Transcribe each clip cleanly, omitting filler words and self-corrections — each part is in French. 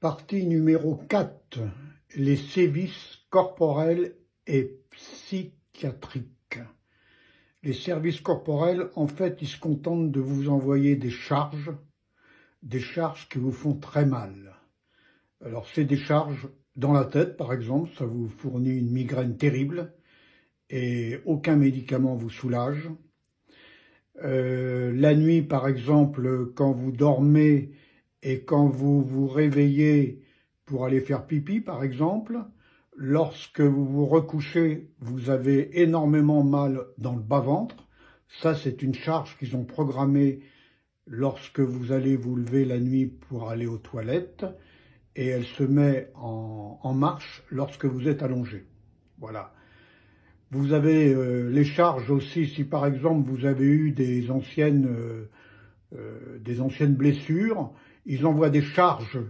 Partie numéro 4, les sévices corporels et psychiatriques. Les services corporels, en fait, ils se contentent de vous envoyer des charges qui vous font très mal. Alors, c'est des charges dans la tête, par exemple, ça vous fournit une migraine terrible et aucun médicament vous soulage. La nuit, par exemple, quand vous dormez et quand vous vous réveillez pour aller faire pipi, par exemple, lorsque vous vous recouchez, vous avez énormément mal dans le bas-ventre. Ça, c'est une charge qu'ils ont programmée lorsque vous allez vous lever la nuit pour aller aux toilettes, et elle se met en marche lorsque vous êtes allongé. Voilà. Vous avez les charges aussi, si par exemple vous avez eu des anciennes blessures, ils envoient des charges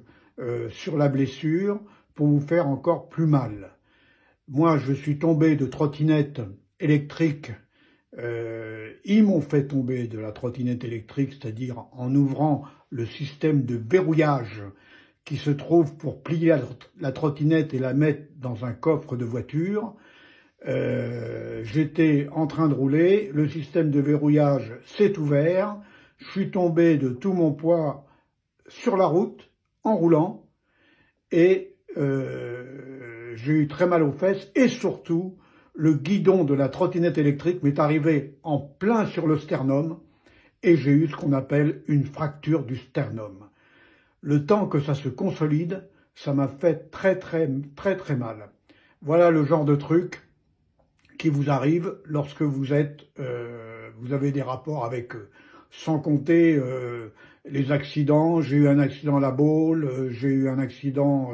sur la blessure pour vous faire encore plus mal. Moi, je suis tombé de trottinette électrique. Ils m'ont fait tomber de la trottinette électrique, c'est-à-dire en ouvrant le système de verrouillage qui se trouve pour plier la trottinette et la mettre dans un coffre de voiture. J'étais en train de rouler, le système de verrouillage s'est ouvert, je suis tombé de tout mon poids sur la route en roulant et j'ai eu très mal aux fesses et surtout le guidon de la trottinette électrique m'est arrivé en plein sur le sternum et j'ai eu ce qu'on appelle une fracture du sternum. Le temps que ça se consolide, ça m'a fait très mal. Voilà le genre de truc qui vous arrive lorsque vous avez des rapports avec eux. Sans compter les accidents. J'ai eu un accident à La Baule, j'ai eu un accident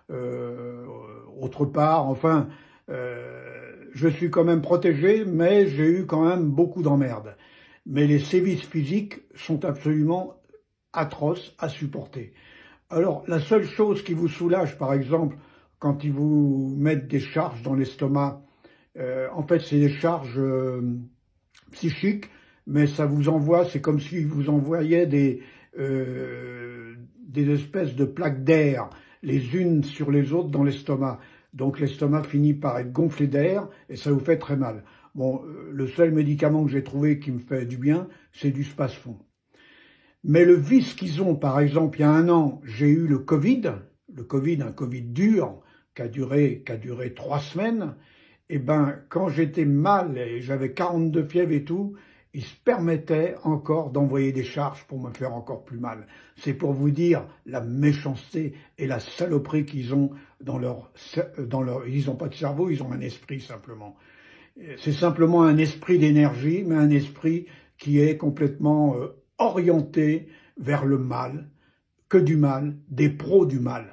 autre part. Enfin, je suis quand même protégé, mais j'ai eu quand même beaucoup d'emmerdes. Mais les sévices physiques sont absolument atroces à supporter. Alors, la seule chose qui vous soulage, par exemple, quand ils vous mettent des charges dans l'estomac, en fait, c'est des charges psychiques, mais ça vous envoie, c'est comme s'ils vous envoyaient des espèces de plaques d'air, les unes sur les autres dans l'estomac. Donc l'estomac finit par être gonflé d'air et ça vous fait très mal. Bon, le seul médicament que j'ai trouvé qui me fait du bien, c'est du Spasfon. Mais le vice qu'ils ont, par exemple, il y a 1 an, j'ai eu le Covid, un Covid dur, qui a duré 3 semaines. Eh ben, quand j'étais mal et j'avais 42 fièvres et tout, ils se permettaient encore d'envoyer des charges pour me faire encore plus mal. C'est pour vous dire la méchanceté et la saloperie qu'ils ont ils n'ont pas de cerveau, ils ont un esprit simplement. C'est simplement un esprit d'énergie, mais un esprit qui est complètement orienté vers le mal, que du mal, des pros du mal.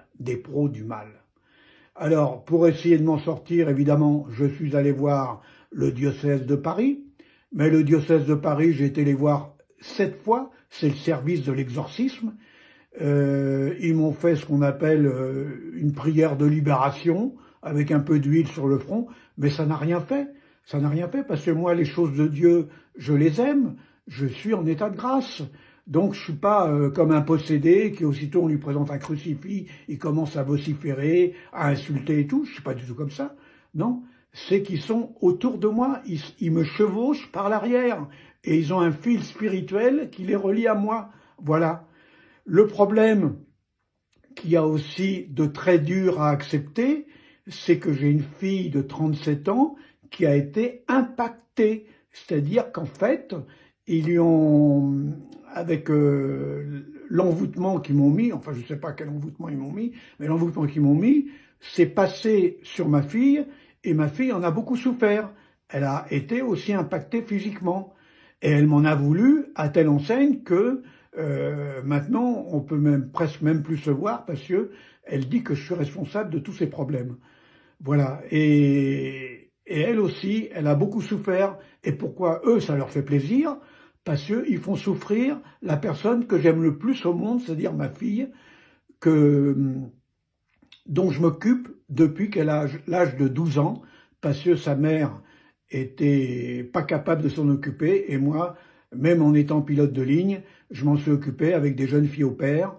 Alors, pour essayer de m'en sortir, évidemment, je suis allé voir le diocèse de Paris. Mais le diocèse de Paris, j'ai été les voir 7 fois. C'est le service de l'exorcisme. Ils m'ont fait ce qu'on appelle une prière de libération, avec un peu d'huile sur le front. Mais ça n'a rien fait. Ça n'a rien fait, parce que moi, les choses de Dieu, je les aime. Je suis en état de grâce. Donc je suis pas comme un possédé qui aussitôt on lui présente un crucifix, il commence à vociférer, à insulter et tout. Je suis pas du tout comme ça. Non, c'est qu'ils sont autour de moi, ils me chevauchent par l'arrière et ils ont un fil spirituel qui les relie à moi. Voilà. Le problème qu'il y a aussi de très dur à accepter, c'est que j'ai une fille de 37 ans qui a été impactée. C'est-à-dire qu'en fait, ils lui ont, avec l'envoûtement qu'ils m'ont mis, enfin je ne sais pas quel envoûtement ils m'ont mis, mais l'envoûtement qu'ils m'ont mis, c'est passé sur ma fille, et ma fille en a beaucoup souffert. Elle a été aussi impactée physiquement. Et elle m'en a voulu à telle enseigne que maintenant on peut presque même plus se voir parce que elle dit que je suis responsable de tous ces problèmes. Voilà. Et elle aussi, elle a beaucoup souffert. Et pourquoi eux, ça leur fait plaisir? Parce qu'ils font souffrir la personne que j'aime le plus au monde, c'est-à-dire ma fille, dont je m'occupe depuis qu'elle a l'âge de 12 ans, parce que sa mère était pas capable de s'en occuper, et moi, même en étant pilote de ligne, je m'en suis occupé avec des jeunes filles au père,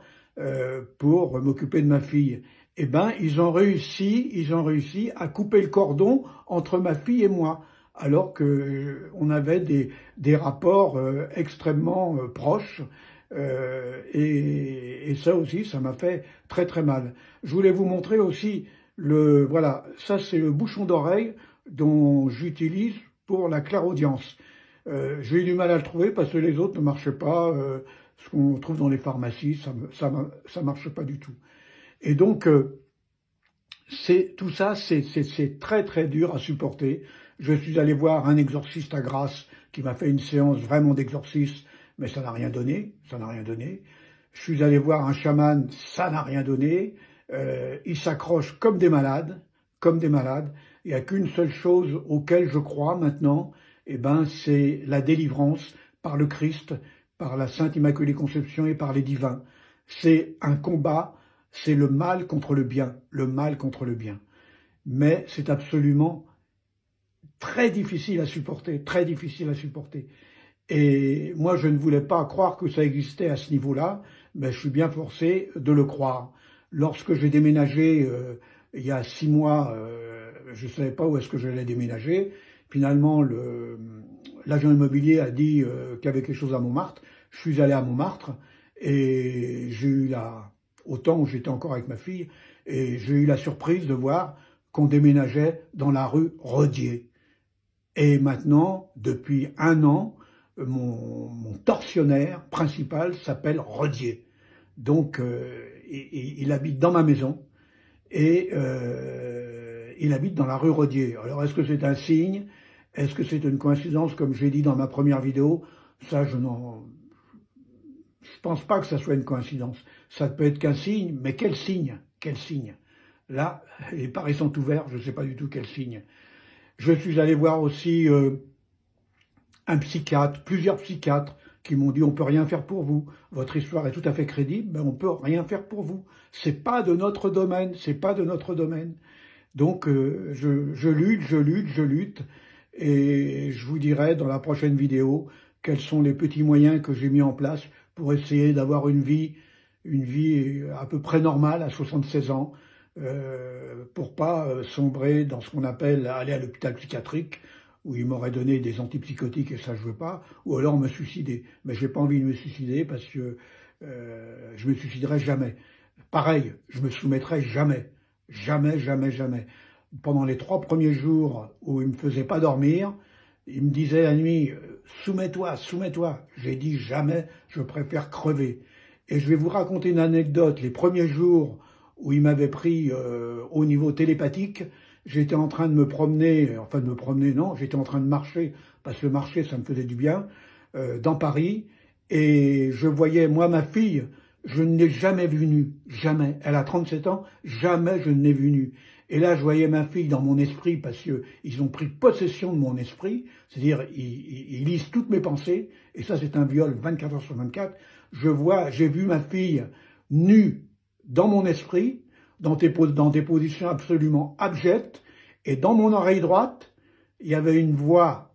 pour m'occuper de ma fille. Eh ben, ils ont réussi à couper le cordon entre ma fille et moi, alors que on avait des rapports extrêmement proches. Et ça aussi, ça m'a fait très très mal. Je voulais vous montrer aussi voilà, ça c'est le bouchon d'oreille dont j'utilise pour la clairaudience. J'ai eu du mal à le trouver parce que les autres ne marchaient pas. Ce qu'on trouve dans les pharmacies, ça marche pas du tout. Et donc, tout ça, c'est très très dur à supporter. Je suis allé voir un exorciste à Grasse qui m'a fait une séance vraiment d'exorcisme, mais ça n'a rien donné, ça n'a rien donné. Je suis allé voir un chaman, ça n'a rien donné. Ils s'accrochent comme des malades, comme des malades. Il n'y a qu'une seule chose auquel je crois maintenant, eh ben, c'est la délivrance par le Christ, par la Sainte Immaculée Conception et par les divins. C'est un combat, c'est le mal contre le bien, le mal contre le bien. Mais c'est absolument très difficile à supporter, très difficile à supporter. Et moi, je ne voulais pas croire que ça existait à ce niveau-là, mais je suis bien forcé de le croire. Lorsque j'ai déménagé il y a 6 mois, je ne savais pas où est-ce que j'allais déménager. Finalement, l'agent immobilier a dit qu'il y avait quelque chose à Montmartre. Je suis allé à Montmartre et j'ai eu au temps où j'étais encore avec ma fille, et j'ai eu la surprise de voir qu'on déménageait dans la rue Rodier. Et maintenant, depuis 1 an, mon tortionnaire principal s'appelle Rodier. Donc, il habite dans ma maison et il habite dans la rue Rodier. Alors, est-ce que c'est un signe? Est-ce que c'est une coïncidence, comme j'ai dit dans ma première vidéo? Ça, je pense pas que ça soit une coïncidence. Ça peut être qu'un signe, mais quel signe? Quel signe? Là, les paris sont ouverts, je ne sais pas du tout quel signe. Je suis allé voir aussi un psychiatre, plusieurs psychiatres qui m'ont dit on peut rien faire pour vous, votre histoire est tout à fait crédible, mais on peut rien faire pour vous. C'est pas de notre domaine, c'est pas de notre domaine. Donc je lutte, et je vous dirai dans la prochaine vidéo quels sont les petits moyens que j'ai mis en place pour essayer d'avoir une vie à peu près normale à 76 ans, pour pas sombrer dans ce qu'on appelle aller à l'hôpital psychiatrique, où ils m'auraient donné des antipsychotiques et ça je veux pas, ou alors me suicider. Mais j'ai pas envie de me suicider parce que je me suiciderai jamais. Pareil, je me soumettrai jamais. Jamais, jamais, jamais. Pendant les 3 premiers jours où il me faisait pas dormir, il me disait la nuit, soumets-toi, soumets-toi. J'ai dit jamais, je préfère crever. Et je vais vous raconter une anecdote. Les premiers jours où il m'avait pris au niveau télépathique, j'étais en train de me promener, enfin de me promener, non, j'étais en train de marcher, parce que marcher, ça me faisait du bien, dans Paris, et je voyais, moi, ma fille, je ne l'ai jamais vue nue, jamais. Elle a 37 ans, jamais je ne l'ai vue nue. Et là, je voyais ma fille dans mon esprit, parce qu'ils ont pris possession de mon esprit, c'est-à-dire, ils lisent toutes mes pensées, et ça, c'est un viol 24 heures sur 24. J'ai vu ma fille nue dans mon esprit, dans des positions absolument abjectes, et dans mon oreille droite, il y avait une voix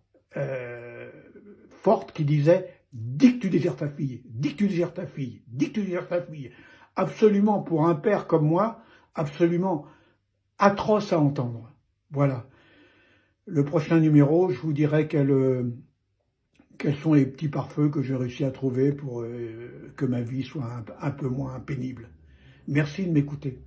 forte qui disait « Dis que tu désires ta fille, dis que tu désires ta fille, dis que tu désires ta fille ». Absolument, pour un père comme moi, absolument atroce à entendre. Voilà. Le prochain numéro, je vous dirai quels sont les petits pare-feux que j'ai réussi à trouver pour que ma vie soit un peu moins pénible. Merci de m'écouter.